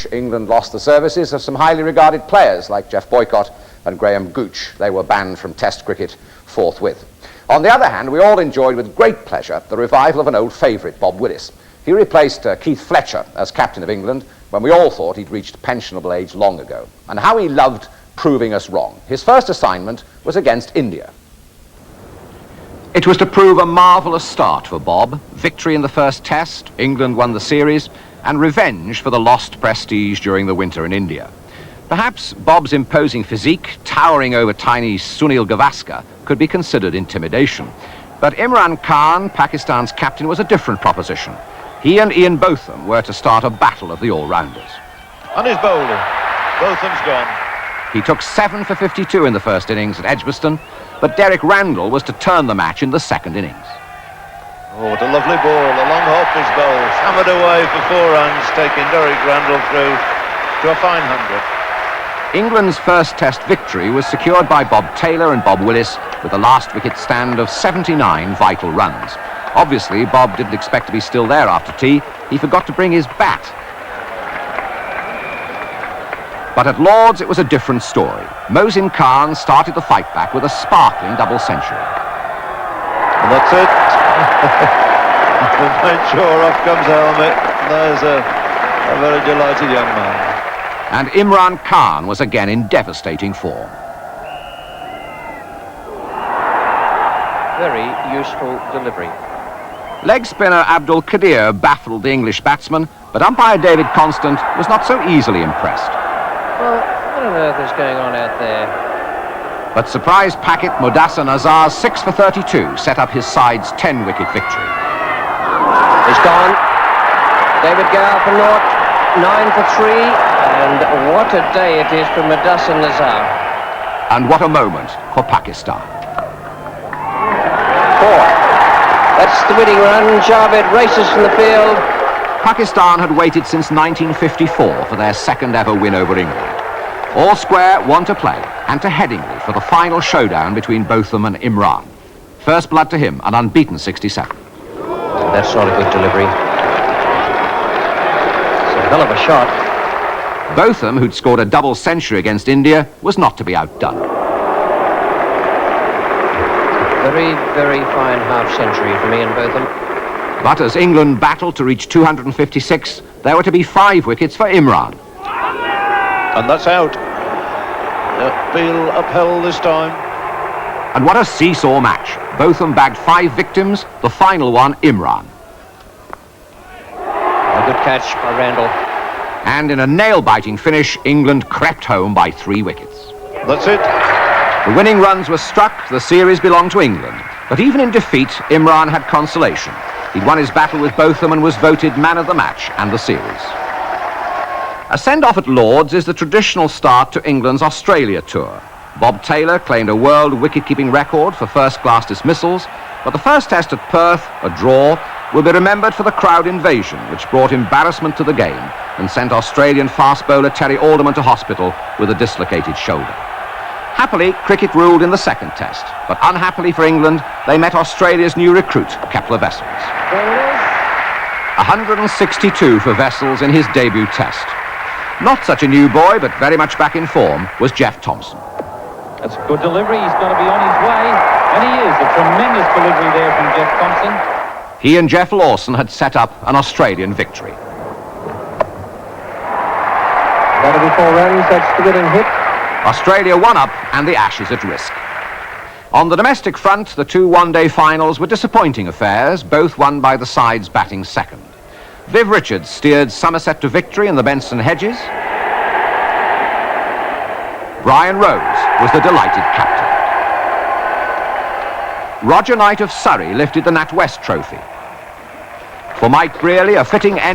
which England lost the services of some highly regarded players like Geoff Boycott and Graham Gooch. They were banned from Test cricket forthwith. On the other hand, we all enjoyed with great pleasure the revival of an old favourite, Bob Willis. He replaced Keith Fletcher as captain of England when we all thought he'd reached pensionable age long ago. And how he loved proving us wrong. His first assignment was against India. It was to prove a marvellous start for Bob. Victory in the first test, England won the series, and revenge for the lost prestige during the winter in India. Perhaps Bob's imposing physique, towering over tiny Sunil Gavaskar, could be considered intimidation. But Imran Khan, Pakistan's captain, was a different proposition. He and BOTHAM were to start a battle of the all-rounders. On his bowling, Botham's gone. He took 7 for 52 in the first innings at Edgbaston, but Derek Randall was to turn the match in the second innings. Oh, what a lovely ball, a long hop is bowled, hammered away for 4 runs, taking Derek Randall through to a fine 100. England's first test victory was secured by Bob Taylor and Bob Willis with a last wicket stand of 79 vital runs. Obviously, Bob didn't expect to be still there after tea. He forgot to bring his bat. But at Lord's, it was a different story. Mohsin Khan started the fight back with a sparkling double century. And that's it. Made sure off comes the helmet. There's a very delighted young man. And Imran Khan was again in devastating form. Very useful delivery. Leg spinner Abdul Qadir baffled the English batsman, but umpire David Constant was not so easily impressed. Well, what on earth is going on out there? But surprise packet Mudassar Nazar's 6 for 32 set up his side's 10-wicket victory. He's gone. David Gower for naught, 9 for 3, and what a day it is for Mudassar Nazar. And what a moment for Pakistan. 4. That's the winning run. Javed races from the field. Pakistan had waited since 1954 for their second ever win over England. All square, 1 to play, and to Headingley for the final showdown between Botham and Imran. First blood to him, an unbeaten 67. That's not a good delivery. It's a hell of a shot. Botham, who'd scored a double century against India, was not to be outdone. Very, very fine half-century from Ian Botham. But as England battled to reach 256, there were to be 5 wickets for Imran. And that's out. Appeal upheld this time. And what a seesaw match. Botham bagged 5 victims, the final one, Imran. A good catch by Randall. And in a nail-biting finish, England crept home by 3 wickets. That's it. The winning runs were struck, the series belonged to England. But even in defeat, Imran had consolation. He'd won his battle with Botham and was voted man of the match and the series. A send-off at Lord's is the traditional start to England's Australia tour. Bob Taylor claimed a world wicket-keeping record for first-class dismissals, but the first test at Perth, a draw, will be remembered for the crowd invasion, which brought embarrassment to the game and sent Australian fast bowler Terry Alderman to hospital with a dislocated shoulder. Happily, cricket ruled in the second test, but unhappily for England, they met Australia's new recruit, Kepler Wessels. 162 for Wessels in his debut test. Not such a new boy, but very much back in form, was Jeff Thomson. That's a good delivery. He's got to be on his way, and he is. A tremendous delivery there from Jeff Thomson. He and Jeff Lawson had set up an Australian victory. That'll be 4 runs. That's the winning hit. Australia 1 up and the Ashes at risk. On the domestic front, the 2 one-day finals were disappointing affairs, both won by the sides batting second. Viv Richards steered Somerset to victory in the Benson Hedges. Brian Rose was the delighted captain. Roger Knight of Surrey lifted the NatWest Trophy. For Mike Brearley, a fitting end